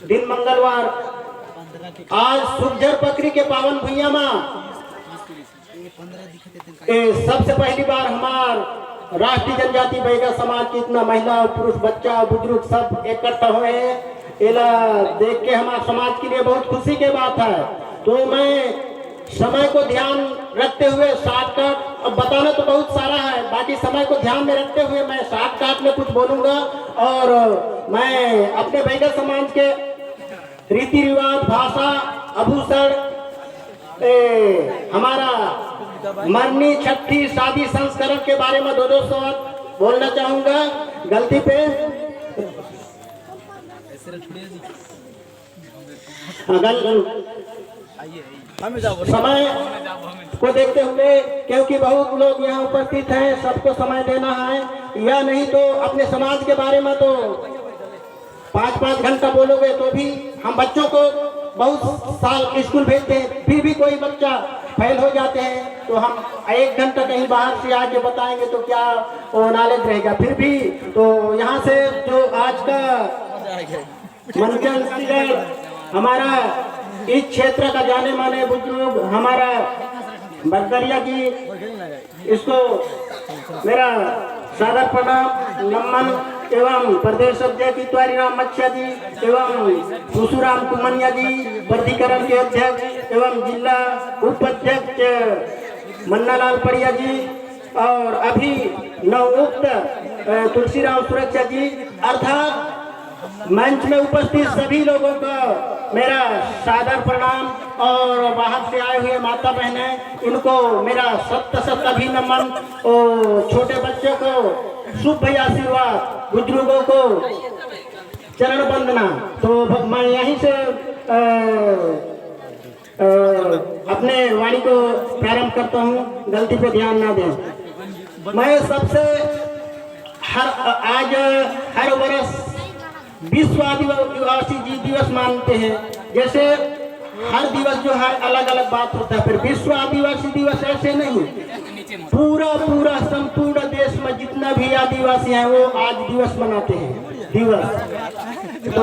दिन मंगलवार आज सुखजर बकरी के पावन भैया माँ सबसे पहली बार हमार राष्ट्रीय जनजाति बैगा समाज की इतना महिला पुरुष बच्चा बुजुर्ग सब इकट्ठा हुए हैं। एला देख के हमारे समाज के लिए बहुत खुशी की बात है। तो मैं समय को ध्यान रखते हुए शॉर्टकट, अब बताना तो बहुत सारा है, बाकी समय को ध्यान में रखते हुए मैं शॉर्टकट में कुछ बोलूंगा। और मैं अपने बैगा समाज के रीति रिवाज, भाषा, आभूषण, हमारा मरनी छठी शादी संस्करण के बारे में दो शब्द बोलना चाहूंगा। गलती पे समय को देखते हुए, क्योंकि बहुत लोग यहाँ उपस्थित हैं, सबको समय देना है। या नहीं तो अपने समाज के बारे में तो 5-5 घंटा बोलोगे तो भी हम बच्चों को बहुत साल स्कूल भेजते हैं, फिर भी कोई बच्चा फेल हो जाते हैं, तो हम 1 घंटा कहीं बाहर से आके बताएंगे तो क्या नॉलेज रहेगा। फिर भी तो यहाँ से जो आज का मंचन हमारा इस क्षेत्र का जाने माने बुजुर्ग हमारा बरदरिया की, इसको मेरा सादर प्रणाम नमन एवं प्रदेश अध्यक्ष इतवारी राम मच्छा जी एवं सुसुराम कुमनिया जी प्राधिकरण के अध्यक्ष एवं जिला उपाध्यक्ष मन्नालाल पड़िया जी और अभी नवउक्त तुलसीराम सुरक्षा जी, अर्थात मंच में उपस्थित सभी लोगों का मेरा सादर प्रणाम। और बाहर से आए हुए माता बहने, इनको मेरा सत अभिनंदन। और छोटे बच्चों को शुभ आशीर्वाद, बुजुर्गों को चरण वंदना। तो मैं यहीं से अपने वाणी को प्रारंभ करता हूँ, गलती पे ध्यान ना दें। मैं सबसे आज हर वर्ष विश्व आदिवासी दिवस मानते हैं। जैसे हर दिवस जो है अलग अलग बात होता है, फिर विश्व आदिवासी दिवस ऐसे नहीं, पूरा संपूर्ण देश में जितना भी आदिवासी हैं वो आज दिवस मनाते हैं दिवस। तो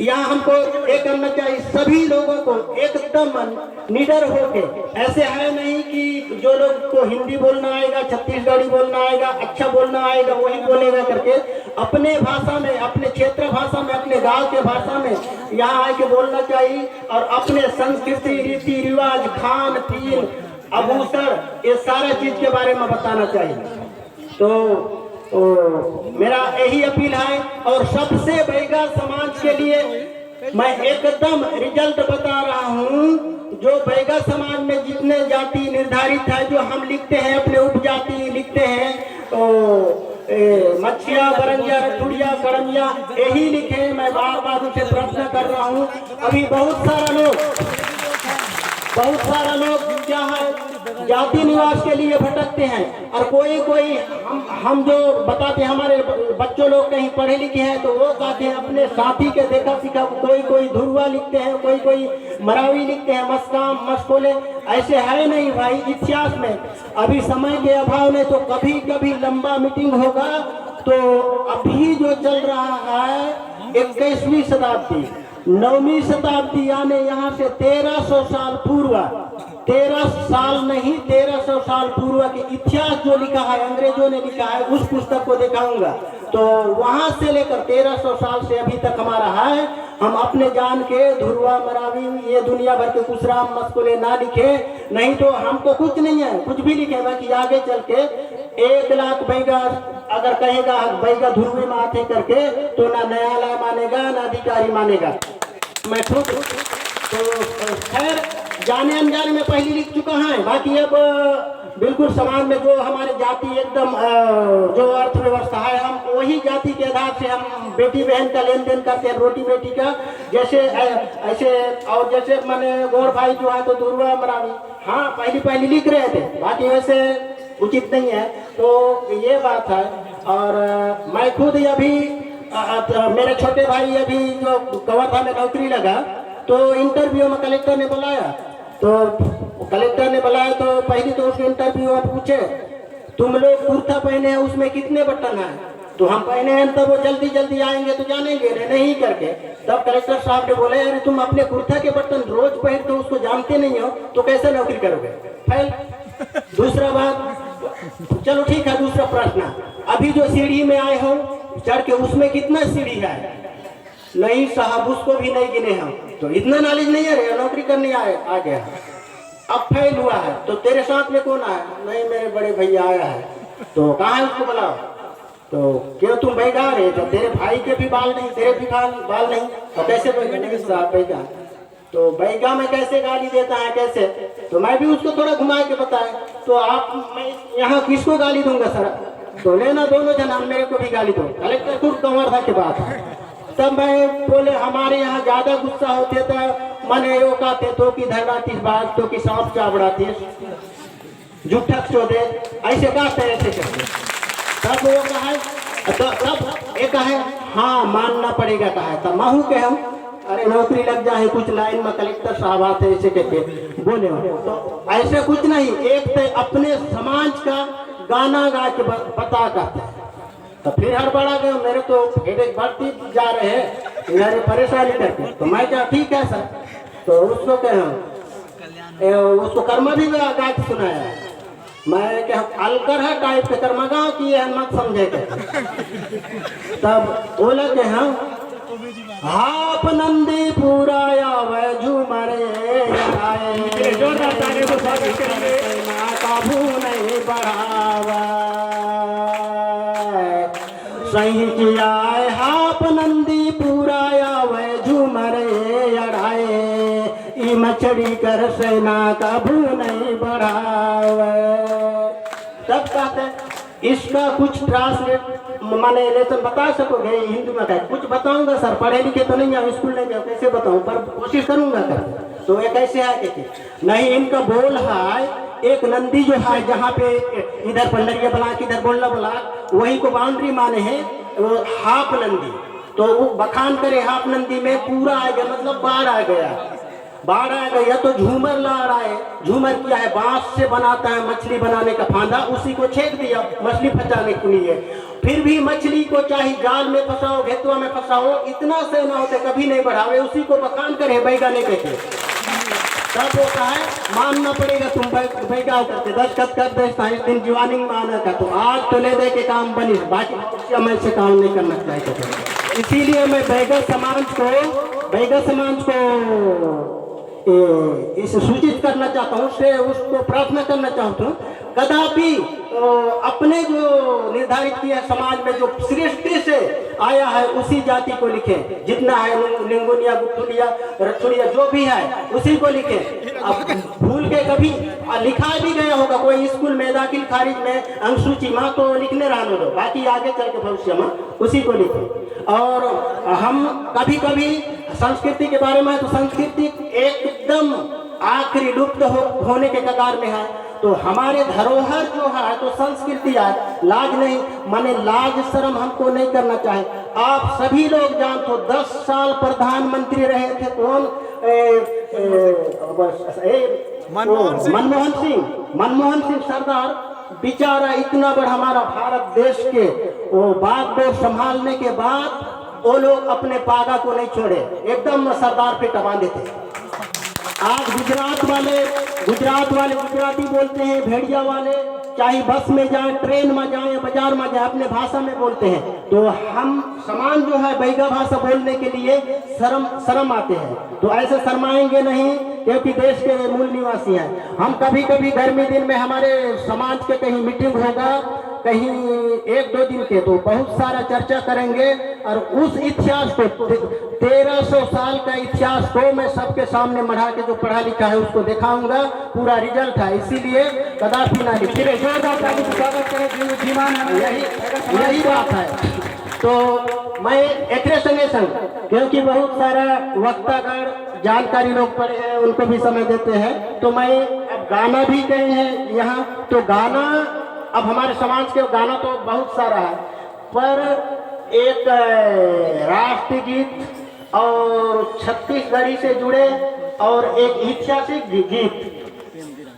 यहाँ हमको एक करना चाहिए, सभी लोगों को एकदम निडर होके, ऐसे है नहीं कि जो लोग को हिंदी बोलना आएगा, छत्तीसगढ़ी बोलना आएगा, अच्छा बोलना आएगा वही बोलेगा करके, अपने भाषा में, अपने क्षेत्र भाषा में, अपने गांव के भाषा में यहाँ आके बोलना चाहिए। और अपने संस्कृति, रीति रिवाज, खान पीन, आभूषण, ये सारा चीज के बारे में बताना चाहिए। तो मेरा यही अपील है। और सबसे बैगा समाज के लिए मैं एकदम रिजल्ट बता रहा हूँ, जो बैगा समाज में जितने जाति निर्धारित है, जो हम लिखते हैं अपने उपजाति लिखते हैं, तो मच्छिया, बरंजा, रठुड़िया, कड़मिया यही लिखे। मैं बार बार उनसे प्रार्थना कर रहा हूँ। अभी बहुत सारा लोग क्या है जाति निवास के लिए भटकते हैं। और कोई हम जो बताते हैं, हमारे बच्चों लोग कहीं पढ़े लिखे हैं तो वो कहते हैं अपने साथी के देखा सीखा, कोई धुरवा लिखते हैं, कोई मरावी लिखते हैं, मस्काम, मस्कोले। ऐसे है नहीं भाई इतिहास में। अभी समय के अभाव में तो कभी लंबा मीटिंग होगा। तो अभी जो चल रहा है 21वीं शताब्दी, 9वीं शताब्दी, यानी यहाँ से 1300 साल पूर्व, 13 साल नहीं 1300 साल पूर्व के इतिहास जो लिखा है, अंग्रेजों ने लिखा है, उस पुस्तक को दिखाऊंगा। तो वहां से लेकर 1300 साल से अभी तक हमारा है। हम अपने जान के धुरवा, मरावी, ये दुनिया भर के कुसराम, मस्कुले ना लिखे, नहीं तो हमको कुछ नहीं है, कुछ भी लिखे बाकी आगे चल के 1 लाख बैगा अगर कहेगा बैगा धुरवे में आते करके, तो ना न्यायालय मानेगा ना अधिकारी मानेगा। मैं खुद तो खैर जाने अनजाने में पहले लिख चुका है। बाकी अब बिल्कुल समाज में जो हमारे जाति एकदम जो अर्थव्यवस्था है, हम वही जाति के आधार से हम बेटी बहन का लेन देन करते हैं, रोटी बेटी का। जैसे ऐसे और जैसे मैंने गौर भाई जो है तो दुर्वा मरावी, हाँ पहली लिख रहे थे, बाकी वैसे उचित नहीं है। तो ये बात है। और मैं खुद अभी मेरे छोटे भाई अभी जो कवर्धा में नौकरी लगा, तो इंटरव्यू में कलेक्टर ने बुलाया, तो पहले तो उसके इंटरव्यू में पूछे तुम लोग कुर्ता पहने हैं उसमें कितने बटन हैं, तो हम पहने हैं, तब वो जल्दी जल्दी आएंगे तो जानेंगे नहीं करके। तब कलेक्टर साहब ने बोले, अरे तुम अपने कुर्ता के बटन रोज पहनते हो, उसको जानते नहीं हो तो कैसे नौकरी करोगे, फेल। दूसरा बात, चलो ठीक है, दूसरा प्रश्न, अभी जो सीढ़ी में आए हो चढ़ के, उसमें कितना सीढ़ी है? नहीं साहब, उसको भी नहीं गिने हम। तो इतना नॉलेज नहीं है रे, नौकरी करने आ गया, अब फेल हुआ है। तो तेरे साथ में कौन आया? नहीं, मेरे बड़े भैया आया है। तो कहाँ है, उसको बुलाओ। तो क्यों तुम बैगा रहे? तो तेरे भाई के भी बाल नहीं, तेरे भी बाल नहीं, तो कैसे बैगा? नहीं साहब बैगा। तो बैगा में कैसे गाली देता है, कैसे? तो मैं भी उसको थोड़ा घुमा के बताया। तो मैं यहाँ किसको गाली दूंगा सर? तो लेना दोनों जना, मेरे को भी गाली दो। कलेक्टर खुद कंवर था के बात। तब मैं बोले, हमारे यहाँ ज्यादा गुस्सा होते तो मने रोकाते, तो की धरवाती बात, तो की सांप चाबड़ाती, जुठक चोदे, ऐसे कहते ऐसे करते। तब वो कहा, तब एक है, हाँ मानना पड़ेगा कहा। तब माहू के हम, अरे नौकरी लग जाए, कुछ लाइन में कलेक्टर साहब आते ऐसे कहते बोले हो। तो ऐसे कुछ नहीं, एक तो अपने समाज का गाना गा के बता करते हैं। तो फिर हड़बड़ा गए, मेरे तो हेडेक बढ़ती जा रहे हैं, मेरे परेशानी करके। तो मैं क्या, ठीक है सर। तो उसको क्या, उसको कर्मा भी गा के सुनाया। मैं क्या, अलकर है टाइप के कर्मा गाँव की है, मत समझे के। तब बोला कि हाप नंदी पूरा आवे झूमरे आए, काबू नहीं बढ़ावा सही किया। हाप नंदी पूरा आवे झूमरे अड़ाए, ई मछड़ी कर सेना काबू नहीं बढ़ावे। तब कहते इसका कुछ ट्रांसलेट माने लेसन बता सकोगे हिंदी में? कुछ बताऊंगा सर, पढ़े लिखे तो नहीं है, स्कूल नहीं गया, कैसे बताऊं, पर कोशिश करूंगा कर। तो ये कैसे है कि नहीं, इनका बोल है, एक नंदी जो है जहाँ पे इधर पंडरिया ब्लॉक, इधर बोलना ब्लॉक, वही को बाउंड्री माने हैं वो हाफ नंदी। तो वो बखान करे हाफ नंदी में पूरा आ गया, मतलब बाढ़ आ गया, बाढ़ आ गया। तो झूमर ला रहा है, झूमर क्या है, बांस से बनाता है मछली बनाने का फांदा, उसी को छेद दिया मछली फंसाने के लिए। फिर भी मछली को चाहे जाल में फंसाओ, घेतुआ में फंसाओ, इतना से ना होते कभी नहीं बढ़ावे, उसी को बखान करे बैगाने कहते। तब होता है, मानना पड़ेगा तुम बैगाव करते, 10 कद कर दे 27 दिन ज्वाइनिंग माना का। तो आज तो ले दे के काम बनी, बाकी मैं से काम नहीं करना चाहिए। इसीलिए मैं बैगा समाज को इसे सूचित करना चाहता हूँ, से उसको प्रार्थना करना चाहता हूँ, कदापि अपने जो निर्धारित किया समाज में जो सृष्टि से आया है उसी जाति को लिखे, जितना है लिंगुनिया, गुप्तुलिया, रक्षुड़िया जो भी है उसी को लिखे। अब भूल के कभी लिखा भी गया होगा कोई स्कूल में, दाखिल खारिज में अनुसूची माँ तो लिखने रहने दो, बाकी आगे चल के भविष्य में उसी को लिखे। और हम कभी कभी संस्कृति के बारे में, तो संस्कृति एकदम आखिरी लुप्त होने के कगार में है। तो हमारे धरोहर जो है तो संस्कृति है, लाज नहीं, माने लाज शर्म हमको नहीं करना चाहिए। आप सभी लोग जानते हो 10 साल प्रधानमंत्री रहे थे कौन, मनमोहन सिंह सरदार, बेचारा इतना बड़ा हमारा भारत देश के वो बात को संभालने के बाद वो लोग अपने पागा को नहीं छोड़े, एकदम सरदार पे टबा देते। आज गुजरात वाले गुजराती बोलते हैं, भेड़िया वाले चाहे बस में जाए, ट्रेन में जाए, बाजार में जाए, अपने भाषा में बोलते हैं। तो हम समान जो है बैगा भाषा बोलने के लिए शर्म आते हैं। तो ऐसे शर्माएंगे नहीं, क्योंकि देश के मूल निवासी हैं हम। कभी कभी गर्मी दिन में हमारे समाज के कहीं मीटिंग होगा, कहीं 1-2 दिन के, तो बहुत सारा चर्चा करेंगे और उस इतिहास को 1300 साल का इतिहास को मैं सबके सामने बढ़ा के जो पढ़ा लिखा है उसको दिखाऊंगा, पूरा रिजल्ट है। इसीलिए कदापि ना लिखिए, यही बात है। तो मैं एक संगे संग, क्योंकि बहुत सारा वक्तागण जानकारी लोग पढ़े हैं, उनको भी समय देते हैं, तो मैं अब गाना भी गए हैं यहाँ। तो गाना अब हमारे समाज के गाना तो बहुत सारा है, पर एक राष्ट्रगीत और छत्तीसगढ़ी से जुड़े और एक ऐतिहासिक गीत,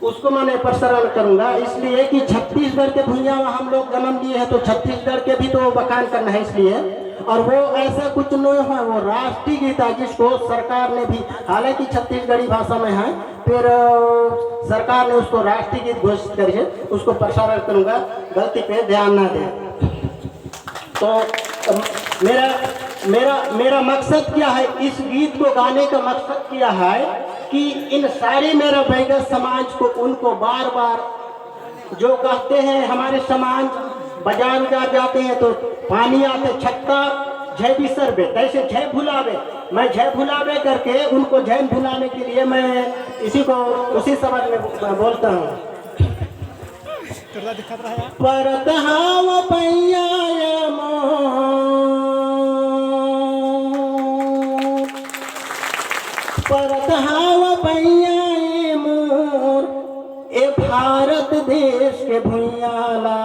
उसको मैंने प्रसारण करूंगा, इसलिए कि छत्तीसगढ़ के भुइयां हम लोग जन्म लिए हैं तो छत्तीसगढ़ के भी तो बखान करना है इसलिए। और वो ऐसा कुछ नहीं है, वो राष्ट्रीय गीत है जिसको सरकार ने भी, हालांकि छत्तीसगढ़ी भाषा में है, फिर सरकार ने उसको राष्ट्रीय गीत घोषित करी है, उसको प्रसारण करूंगा, गलती पे ध्यान ना दें। तो मेरा मकसद क्या है, इस गीत को गाने का मकसद क्या है कि इन सारे मेरा वैगत समाज को, उनको बार बार जो कहते हैं, हमारे समाज बाजार उजार जाते हैं तो पानी आते छत्ता जय बिसरबे, कैसे जय भुलावे, मैं जय भुलावे करके उनको जय भुलाने के लिए मैं उसी शब्द में बोलता हूँ। परत हाव पैया परत हाव पैया मोर, ए भारत देश के भुइयाला,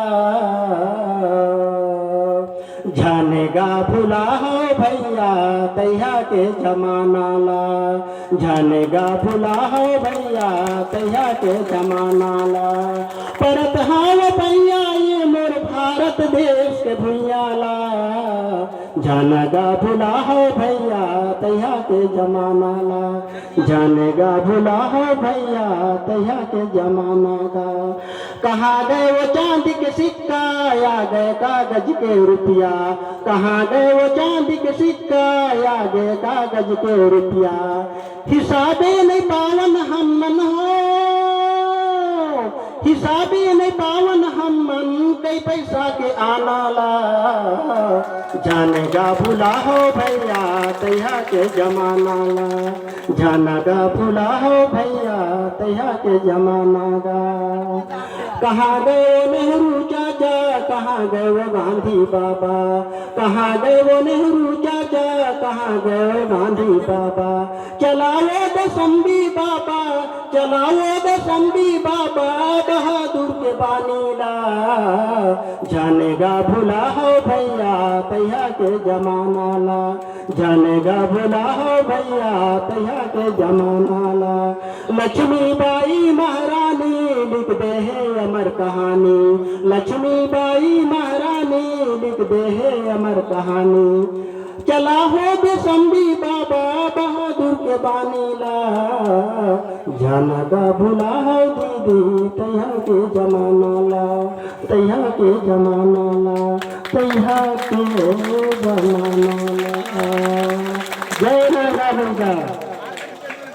जानेगा भुला हो भैया तैया के जमाना ला, जानेगा भुला हो भैया तैया के जमाना ला। परत हाव भैया ये मोर भारत देश के भुइयाला, जानेगा भुला हो भैया तैया के जमाना ला, जानेगा भुला हो भैया तैया के जमाना का। कहाँ गए वो चांदी के सिक्का, या गए कागज के रुपया, कहाँ गए वो चांदी के सिक्का, या गए कागज के रुपया, हिसाबे नहीं पावन हम मन हो, हिसाबे नहीं पावन हम मन, कई पैसा के आना ला, जानेगा भुला हो भैया तैया के जमाना ला, जानेगा भुला हो भैया तैया के जमाना गा। कहाँ गए नेहरू चाचा, कहाँ गए वो गांधी बाबा, कहाँ गए वो नेहरू चाचा, कहाँ गए गांधी बाबा, चलाओ दशम्बी बाबा, चलाओ दशम्बी बाबा, बहादुर के बानीला, जानेगा भुला हो भैया तैया के जमाना ला, जानेगा भुला हो भैया तैया के जमाना ला। लक्ष्मीबाई महारानी लिख दे है अमर कहानी, लक्ष्मीबाई महारानी लिख दे है अमर कहानी, चला हो दशम्बी बाबा बहादुर के बानीला, जानेगा भुला हो दीदी तैया के जमाना ला, तैया के जमाना ला, तैया के जमाना ला। जय राजा।